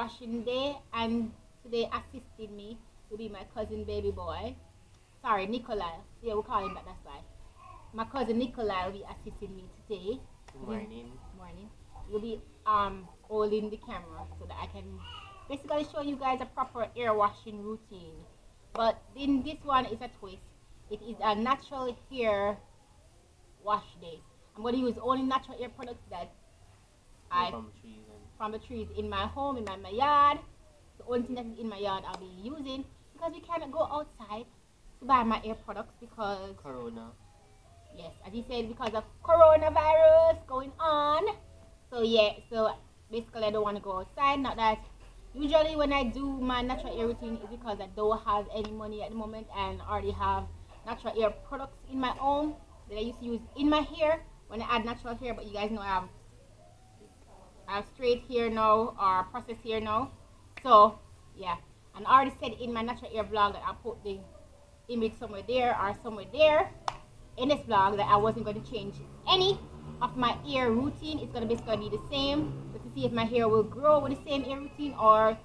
washing day, and today assisting me will be my cousin baby boy. Sorry, Nikolai. Yeah, we call him that, that's why. My cousin Nikolai will be assisting me today. Good morning. Morning. You'll be holding the camera so that I can basically show you guys a proper hair washing routine. But in this one is a twist. It is a natural hair wash day. I'm going to use only natural hair products that I from the trees in my home, in my yard. The only thing that is in my yard I'll be using, because we cannot go outside to buy my hair products because Corona. Yes, as you said, because of coronavirus going on. So yeah, so basically I don't want to go outside. Not that usually when I do my natural hair routine is because I don't have any money at the moment and already have natural hair products in my home that I used to use in my hair when I add natural hair. But you guys know I have straight hair now, or processed hair now. So yeah, and I already said in my natural hair vlog that I'll put the image somewhere there or somewhere there in this vlog that I wasn't going to change any of my hair routine. It's going to basically be the same, but to see if my hair will grow with the same hair routine or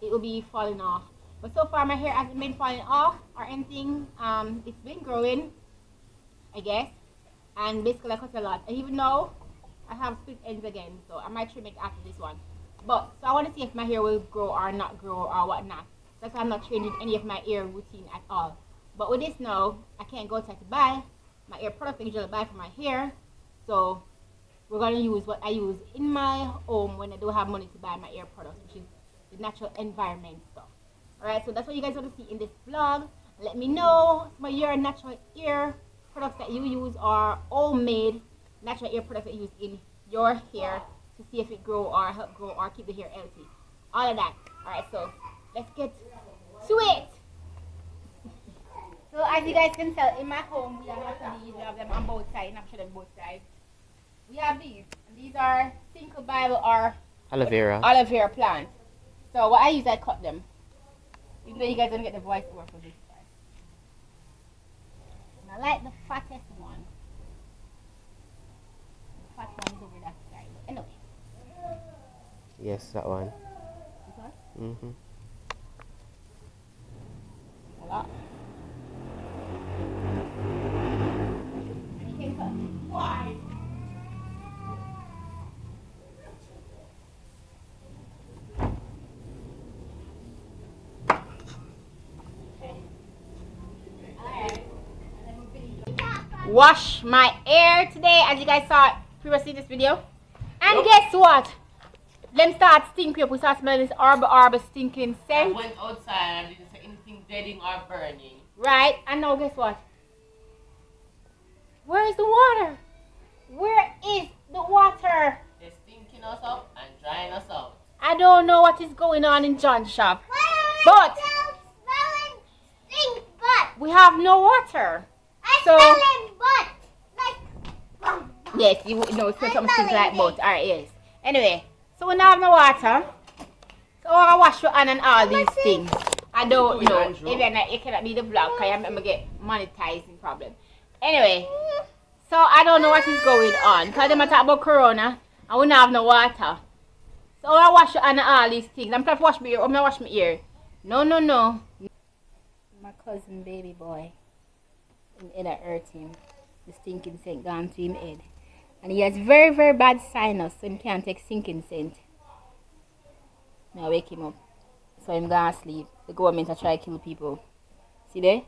it will be falling off. But so far my hair hasn't been falling off or anything. It's been growing, I guess, and basically I cut a lot. And even though I have split ends again, so I might trim it after this one. But so I want to see if my hair will grow or not grow or whatnot. That's why I'm not changing any of my hair routine at all. But with this now, I can't go outside to buy my hair product I usually buy for my hair. So we're going to use what I use in my home when I don't have money to buy my hair products, which is the natural environment stuff. Alright, so that's what you guys want to see in this vlog. Let me know some of your natural hair products that you use, or homemade natural hair products that you use in your hair to see if it grow or help grow or keep the hair healthy. All of that. Alright, so let's get to it. So as you guys can tell, in my home we have lots of these. We have them on both sides, and I'm sure them both sides. We have these. And these are Tinkle Bible or Aloe vera. aloe vera plants. So what I use, I cut them. Even though you guys don't get the voice over for this side. And I like the fattest one. The fat one is over that side. But anyway. Yes, that one. This one? Mm-hmm. A lot. And you can cut wide. Wash my hair today, as you guys saw previously in this video. And guess what? Let me start stinking up. We start smelling this arbor stinking scent. I went outside and didn't see anything deading or burning. Right, and now guess what? Where is the water? Where is the water? They're stinking us up and drying us out. I don't know what is going on in John's shop. But we have no water. So yes, you know, so something stinks like both. Alright, yes. Anyway, so we now have no water. So I wash your hand and all these things. I don't know. Even it cannot be the vlog because I'm gonna get monetizing problem. Anyway, so I don't know what is going on because they talk about corona and we don't have no water. So I wash your hand and all these things. I'm trying to wash my ear. I'm gonna wash my ear. No. My cousin baby boy. In that hurt him. The stinking scent gone to him head. And he has very, very bad sinus, so he can't take stinking scent. Now wake him up. So him gonna sleep. The government are trying to kill people. See there?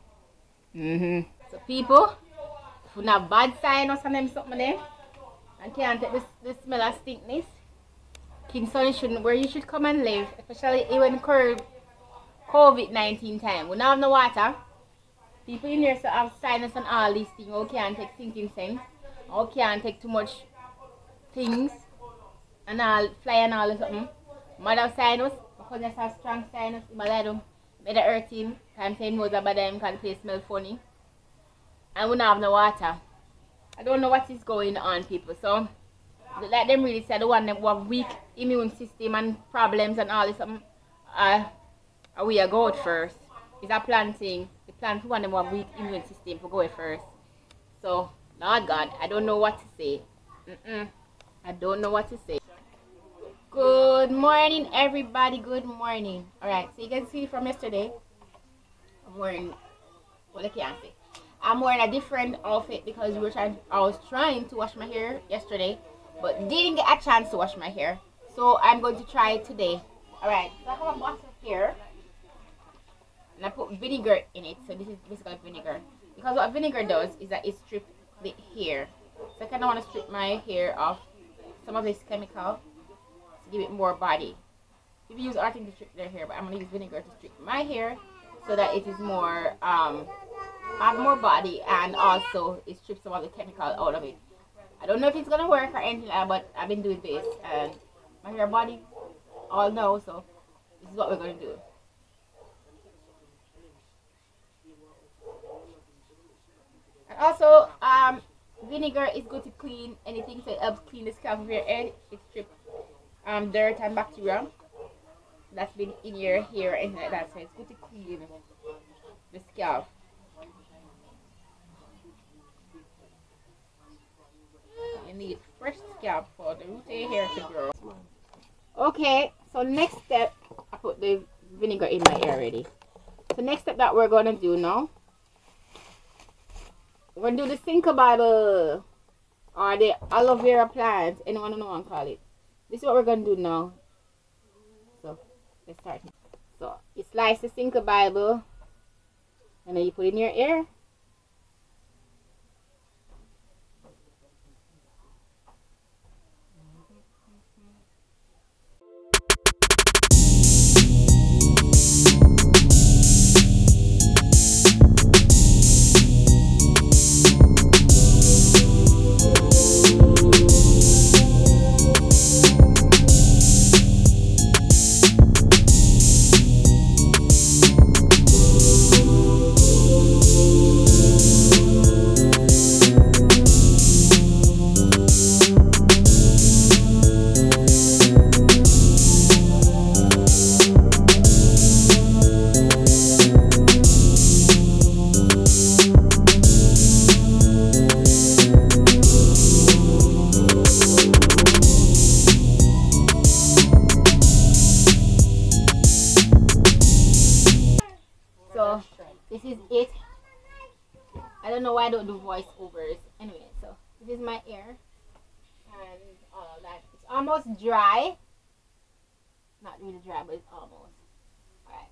So people, if you have bad sinus and them something there, and can't take the smell of stinkness, Kingston shouldn't where you should come and live, especially when COVID-19 time. We don't have no water. People in here so have sinus and all these things. We can't take stinking scent. We can't take too much things and all fly and all or something. Mother sinus, because I have strong sinus, I don't better hurting. I'm saying knows about them because the place smell funny. And we don't have no water. I don't know what is going on, people. So like them really said, the one that have weak immune system and problems and all this something, we are go out first. It's a planting. The plant for one of them have weak immune system for going first. So Lord God, I don't know what to say. I don't know what to say. Good morning, everybody. Good morning. All right, so you can see from yesterday, I'm wearing, well, I can't say. I'm wearing a different outfit because I was trying to wash my hair yesterday, but didn't get a chance to wash my hair. So I'm going to try it today. All right, so I have a bottle here, and I put vinegar in it. So this is basically vinegar. Because what vinegar does is that it strips the hair. So I kind of want to strip my hair off some of this chemical to give it more body. People use arting to strip their hair, but I'm going to use vinegar to strip my hair so that it is more, have more body, and also it strips some of the chemical out of it. I don't know if it's going to work or anything like that, but I've been doing this, and my hair body all know, so this is what we're going to do. And also, vinegar is good to clean anything, so it helps clean the scalp of your head. It strips dirt and bacteria that's been in your hair and like that, so it's good to clean the scalp. You need fresh scalp for the root of your hair to grow. Okay, so next step, I put the vinegar in my hair already. So next step that we're gonna do now, we're gonna do the Cinco Bible, or the aloe vera plant, anyone know what I call it. This is what we're gonna do now. So let's start. So you slice the Cinco Bible, and then you put it in your ear. So this is it. I don't know why I don't do voiceovers. Anyway, so this is my ear and all of that. It's almost dry. Not really dry, but it's almost. Alright.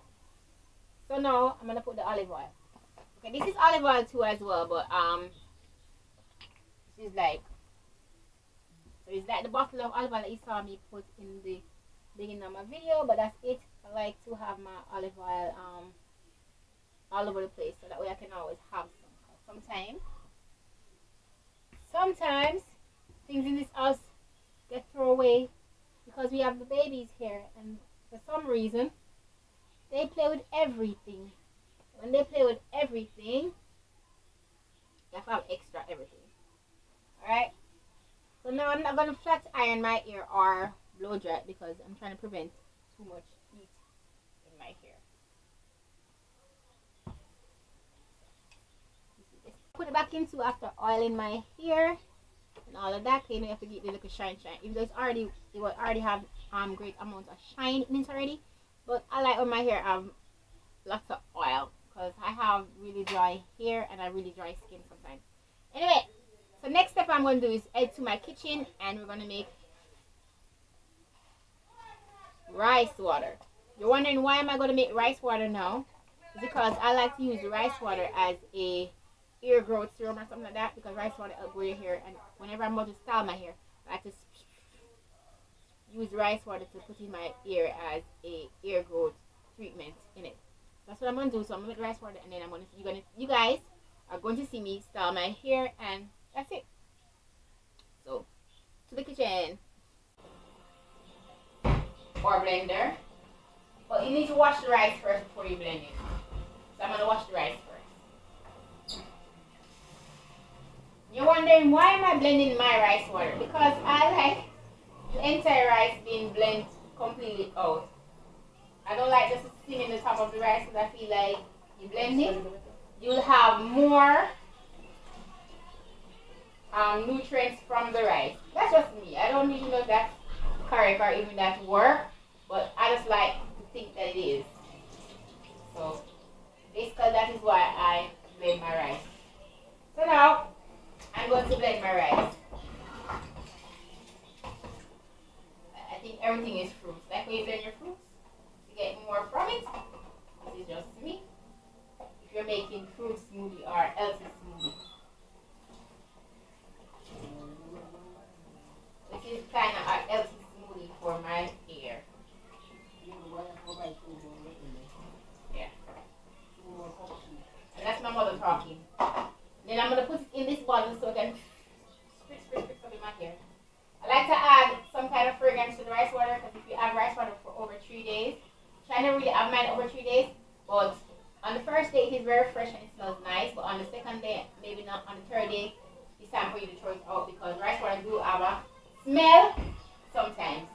So now I'm gonna put the olive oil. Okay, this is olive oil too as well, but this is like, so it's like the bottle of olive oil that you saw me put in the beginning of my video, but that's it. I like to have my olive oil all over the place, so that way I can always have some. Sometimes things in this house get thrown away because we have the babies here, and for some reason they play with everything. When they play with everything, you have to have extra everything. Alright, so now I'm not going to flat iron my ear or blow dry it because I'm trying to prevent too much heat in my hair. Put it back into after oiling my hair and all of that. You know, you have to get the little shine. Even though it will already have great amount of shine in it already, but I like when my hair have lots of oil because I have really dry hair and I really dry skin sometimes. Anyway, so next step I'm going to do is head to my kitchen, and we're going to make rice water. You're wondering why am I going to make rice water now? It's because I like to use rice water as a ear growth serum or something like that, because rice water helps grow your hair, and whenever I'm about to style my hair, I like to use rice water to put in my ear as a ear growth treatment in it. That's what I'm gonna do. So I'm gonna make rice water, and then I'm gonna you guys are going to see me style my hair, and that's it. So to the kitchen or blender, but you need to wash the rice first before you blend it. So I'm gonna wash the rice first. You're wondering why am I blending my rice water? Because I like the entire rice being blended completely out. I don't like just sitting in the top of the rice, because I feel like you blend it, you'll have more nutrients from the rice. That's just me. I don't really know if that's correct or even that work, but I just like to think that it is. So basically that is why I blend my rice. So now I'm going to blend my rice. I think everything is fruits. Like when you blend your fruits, you get more from it. This is just me. If you're making fruit smoothie or healthy smoothie. This is kind of a healthy smoothie for my hair. Yeah. And that's my mother talking. Then I'm going to put it in this bottle so I can spritz up in my hair. I like to add some kind of fragrance to the rice water, because if you have rice water for over 3 days, try to really have mine over 3 days, but on the first day it is very fresh and it smells nice, but on the second day, maybe not on the third day, it's time for you to throw it out, because rice water do have a smell sometimes.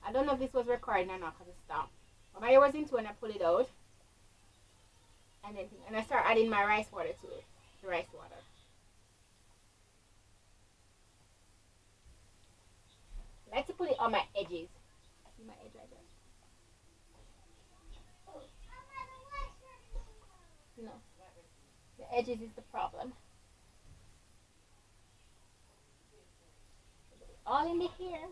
I don't know if this was recording or not because it stopped. But my ear was in 2 and I pulled it out. And I start adding my rice water to it. The rice water. I like to put it on my edges. See my edge right there? No. The edges is the problem. All in the hair.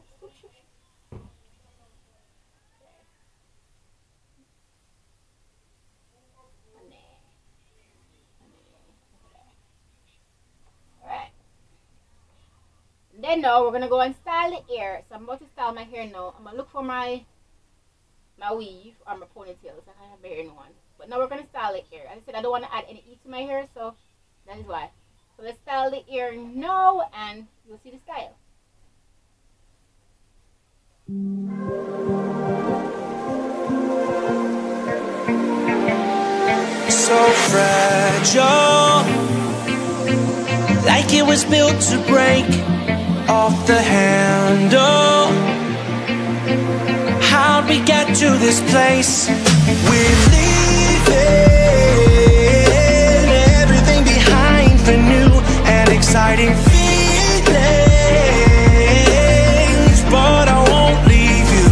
Then now we're gonna go and style the hair. So I'm about to style my hair now. I'm gonna look for my weave or my ponytail, so I can have my hair in one. But now we're gonna style the hair. As I said, I don't want to add any heat to my hair, so that is why. So let's style the hair now, and you'll see the style. So fragile, like it was built to break off the handle. How'd we get to this place? We're leaving everything behind for new and exciting feelings, but I won't leave you.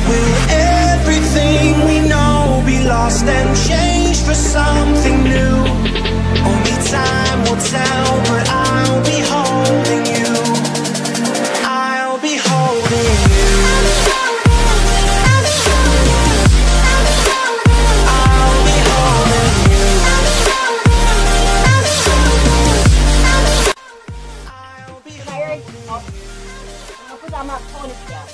Will everything we know be lost and changed for something new? Only time will tell, but I'll be holding you. I'll be holding you. I'll be holding you. I'll be holding you. I'm gonna put on my ponytail.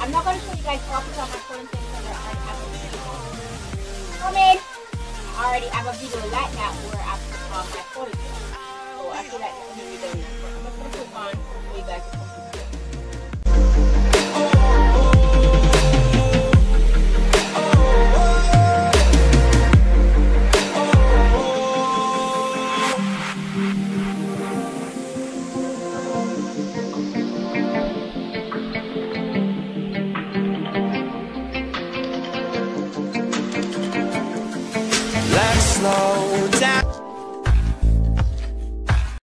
I'm not gonna show you guys how I put on my ponytail because I already have a video. Come in. I already have a video like that where I put on my ponytail. So I feel like it's really done. I'm just gonna put on so you guys can see. Let's slow